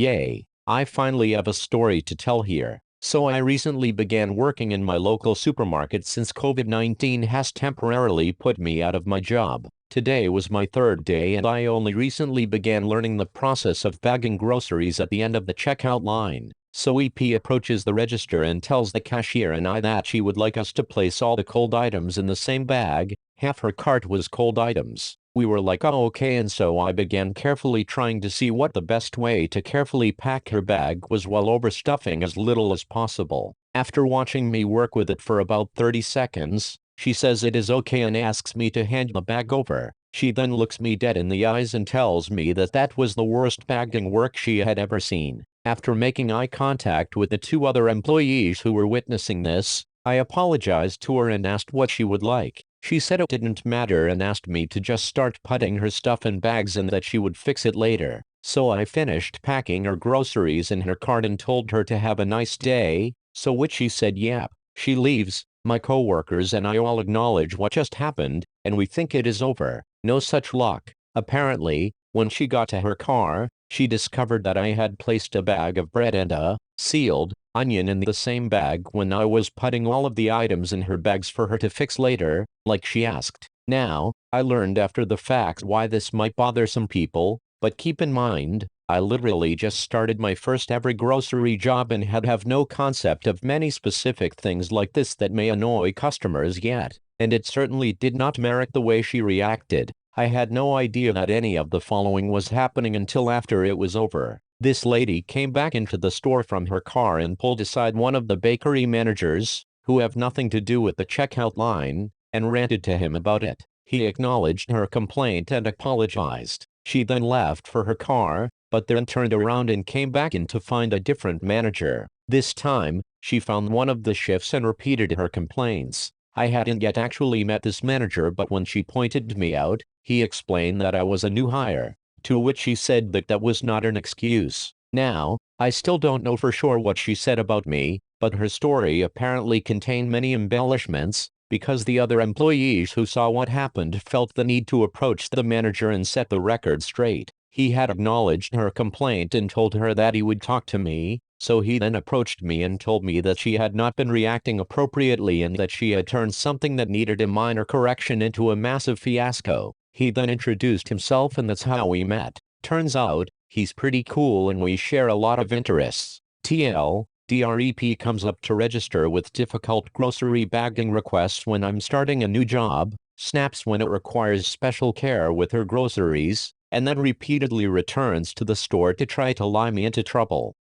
Yay, I finally have a story to tell here. So I recently began working in my local supermarket since COVID-19 has temporarily put me out of my job. Today was my third day and I only recently began learning the process of bagging groceries at the end of the checkout line. So EP approaches the register and tells the cashier and I that she would like us to place all the cold items in the same bag. Half her cart was cold items. We were like, oh okay, and so I began carefully trying to see what the best way to carefully pack her bag was while overstuffing as little as possible. After watching me work with it for about 30 seconds, she says it is okay and asks me to hand the bag over. She then looks me dead in the eyes and tells me that that was the worst bagging work she had ever seen. After making eye contact with the two other employees who were witnessing this, I apologized to her and asked what she would like. She said it didn't matter and asked me to just start putting her stuff in bags and that she would fix it later. So I finished packing her groceries in her cart and told her to have a nice day, so which she said yep. She leaves. My coworkers and I all acknowledge what just happened, and we think it is over. No such luck. Apparently, when she got to her car, she discovered that I had placed a bag of bread and a sealed onion in the same bag when I was putting all of the items in her bags for her to fix later, like she asked. Now, I learned after the fact why this might bother some people, but keep in mind, I literally just started my first ever grocery job and have no concept of many specific things like this that may annoy customers yet, and it certainly did not merit the way she reacted. I had no idea that any of the following was happening until after it was over. This lady came back into the store from her car and pulled aside one of the bakery managers, who have nothing to do with the checkout line, and ranted to him about it. He acknowledged her complaint and apologized. She then left for her car, but then turned around and came back in to find a different manager. This time, she found one of the shifts and repeated her complaints. I hadn't yet actually met this manager, but when she pointed me out, he explained that I was a new hire, to which she said that that was not an excuse. Now, I still don't know for sure what she said about me, but her story apparently contained many embellishments, because the other employees who saw what happened felt the need to approach the manager and set the record straight. He had acknowledged her complaint and told her that he would talk to me, so he then approached me and told me that she had not been reacting appropriately and that she had turned something that needed a minor correction into a massive fiasco. He then introduced himself and that's how we met. Turns out, he's pretty cool and we share a lot of interests. TL, DREP comes up to register with difficult grocery bagging requests when I'm starting a new job, snaps when it requires special care with her groceries, and then repeatedly returns to the store to try to lie me into trouble.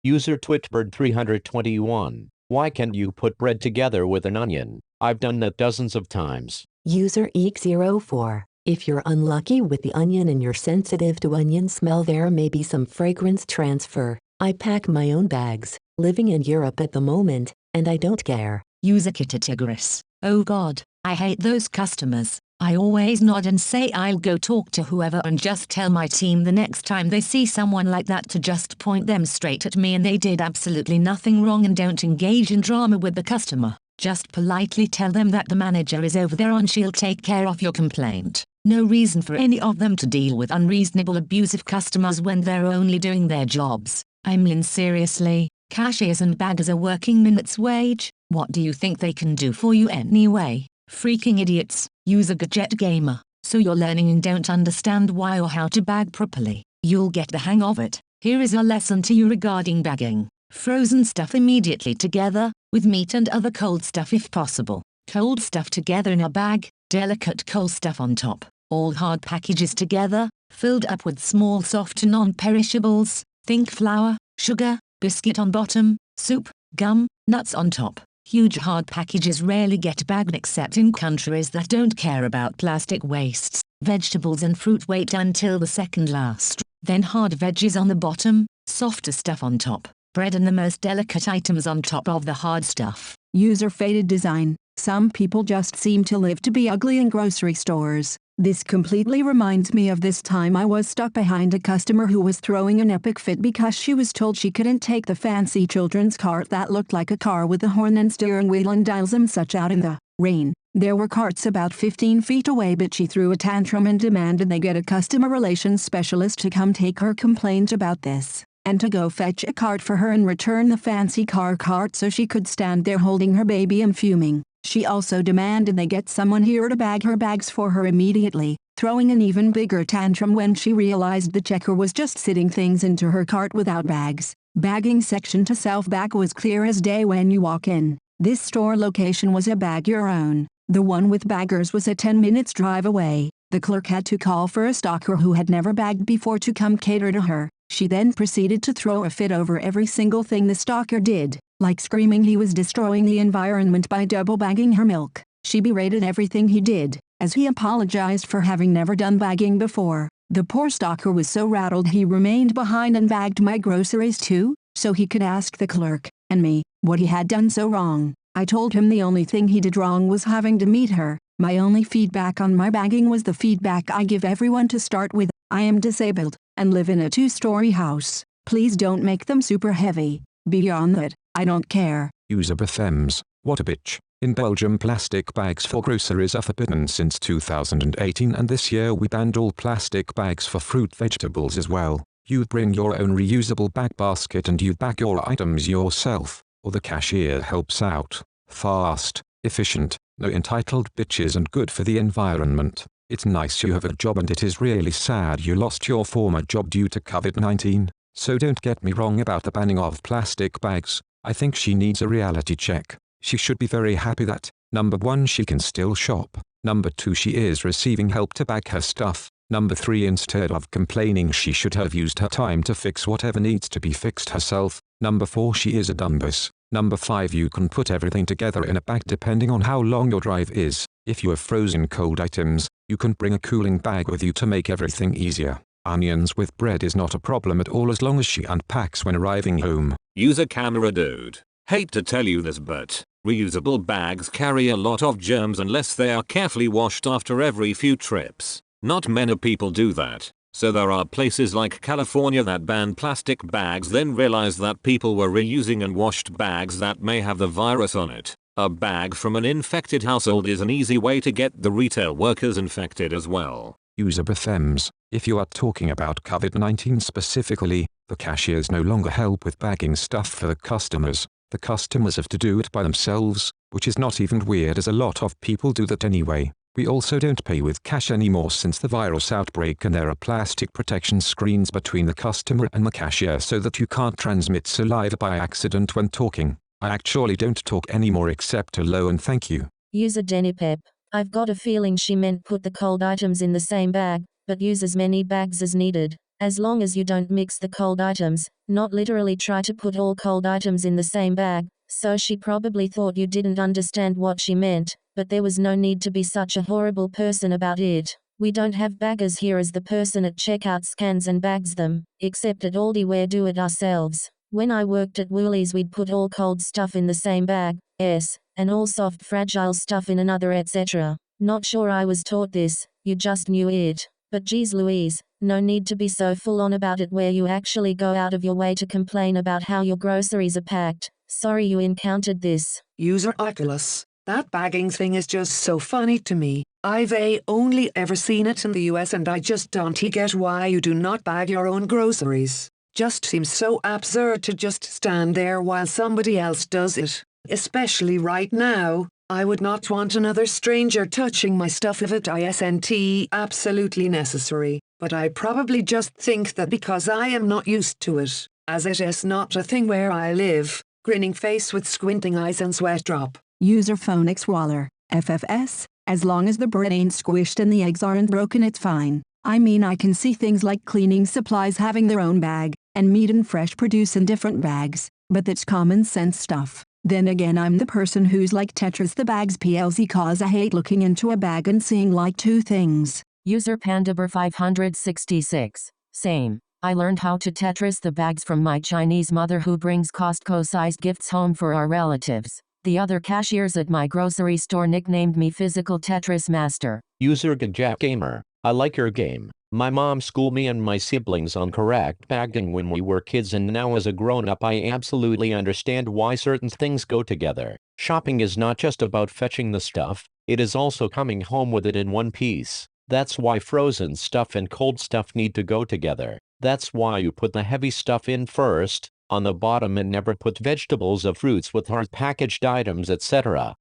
User Twitbird321. Why can't you put bread together with an onion? I've done that dozens of times. User Eek04. If you're unlucky with the onion and you're sensitive to onion smell, there may be some fragrance transfer. I pack my own bags, living in Europe at the moment, and I don't care. User Kitatigris. Oh god, I hate those customers. I always nod and say I'll go talk to whoever and just tell my team the next time they see someone like that to just point them straight at me and they did absolutely nothing wrong, and don't engage in drama with the customer. Just politely tell them that the manager is over there and she'll take care of your complaint. No reason for any of them to deal with unreasonable abusive customers when they're only doing their jobs. I mean seriously, cashiers and baggers are working minutes wage. What do you think they can do for you anyway? Freaking idiots. User Gadget Gamer. So you're learning and don't understand why or how to bag properly. You'll get the hang of it. Here is a lesson to you regarding bagging. Frozen stuff immediately together, with meat and other cold stuff if possible. Cold stuff together in a bag, delicate cold stuff on top. All hard packages together, filled up with small soft non-perishables. Think flour, sugar, biscuit on bottom, soup, gum, nuts on top. Huge hard packages rarely get bagged except in countries that don't care about plastic wastes. Vegetables and fruit wait until the second last. Then hard veggies on the bottom, softer stuff on top. Bread and the most delicate items on top of the hard stuff. User Faded Design. Some people just seem to live to be ugly in grocery stores. This completely reminds me of this time I was stuck behind a customer who was throwing an epic fit because she was told she couldn't take the fancy children's cart that looked like a car with a horn and steering wheel and dials and such out in the rain. There were carts about 15 feet away, but she threw a tantrum and demanded they get a customer relations specialist to come take her complaint about this, and to go fetch a cart for her and return the fancy car cart so she could stand there holding her baby and fuming. She also demanded they get someone here to bag her bags for her immediately, throwing an even bigger tantrum when she realized the checker was just sitting things into her cart without bags. Bagging section to self-bag was clear as day when you walk in. This store location was a bag your own. The one with baggers was a 10 minutes drive away. The clerk had to call for a stalker who had never bagged before to come cater to her. She then proceeded to throw a fit over every single thing the stalker did, like screaming he was destroying the environment by double bagging her milk. She berated everything he did, as he apologized for having never done bagging before. The poor stalker was so rattled he remained behind and bagged my groceries too, so he could ask the clerk, and me, what he had done so wrong. I told him the only thing he did wrong was having to meet her. My only feedback on my bagging was the feedback I give everyone to start with. I am disabled, and live in a 2-story house. Please don't make them super heavy. Beyond that, I don't care. User Bethlems, what a bitch. In Belgium, plastic bags for groceries are forbidden since 2018, and this year we banned all plastic bags for fruit vegetables as well. You bring your own reusable bag basket and you bag your items yourself, or the cashier helps out. Fast, efficient, no entitled bitches, and good for the environment. It's nice you have a job, and it is really sad you lost your former job due to COVID-19. So don't get me wrong about the banning of plastic bags. I think she needs a reality check. She should be very happy that, number 1, she can still shop. Number 2, she is receiving help to bag her stuff. Number 3, instead of complaining, she should have used her time to fix whatever needs to be fixed herself. Number 4, she is a dumbass. Number 5, you can put everything together in a bag depending on how long your drive is. If you have frozen cold items, you can bring a cooling bag with you to make everything easier. Onions with bread is not a problem at all as long as she unpacks when arriving home. User Camera Dude. Hate to tell you this, but reusable bags carry a lot of germs unless they are carefully washed after every few trips. Not many people do that. So there are places like California that ban plastic bags, then realize that people were reusing unwashed bags that may have the virus on it. A bag from an infected household is an easy way to get the retail workers infected as well. User Bethlems, if you are talking about COVID-19 specifically, the cashiers no longer help with bagging stuff for the customers. The customers have to do it by themselves, which is not even weird as a lot of people do that anyway. We also don't pay with cash anymore since the virus outbreak, and there are plastic protection screens between the customer and the cashier so that you can't transmit saliva by accident when talking. I actually don't talk anymore except hello and thank you. User DennyPep. I've got a feeling she meant put the cold items in the same bag, but use as many bags as needed. As long as you don't mix the cold items, not literally try to put all cold items in the same bag. So she probably thought you didn't understand what she meant, but there was no need to be such a horrible person about it. We don't have baggers here, as the person at checkout scans and bags them, except at Aldi where do it ourselves. When I worked at Woolies, we'd put all cold stuff in the same bag, and all soft fragile stuff in another, etc. Not sure I was taught this, you just knew it. But geez Louise, no need to be so full on about it where you actually go out of your way to complain about how your groceries are packed. Sorry you encountered this. User Oculus. That bagging thing is just so funny to me. I've only ever seen it in the US, and I just don't get why you do not bag your own groceries. Just seems so absurd to just stand there while somebody else does it. Especially right now. I would not want another stranger touching my stuff if it isn't absolutely necessary, but I probably just think that because I am not used to it, as it is not a thing where I live. Grinning face with squinting eyes and sweat drop. User Phonix Waller, FFS, as long as the bread ain't squished and the eggs aren't broken, it's fine. I mean, I can see things like cleaning supplies having their own bag, and meat and fresh produce in different bags, but that's common sense stuff. Then again, I'm the person who's like Tetris the bags PLZ, cause I hate looking into a bag and seeing like two things. User Pandaber 566. Same. I learned how to Tetris the bags from my Chinese mother, who brings Costco-sized gifts home for our relatives. The other cashiers at my grocery store nicknamed me Physical Tetris Master. User Gajak Gamer. I like your game. My mom schooled me and my siblings on correct bagging when we were kids, and now as a grown-up I absolutely understand why certain things go together. Shopping is not just about fetching the stuff, it is also coming home with it in one piece. That's why frozen stuff and cold stuff need to go together. That's why you put the heavy stuff in first, on the bottom, and never put vegetables or fruits with hard packaged items, etc.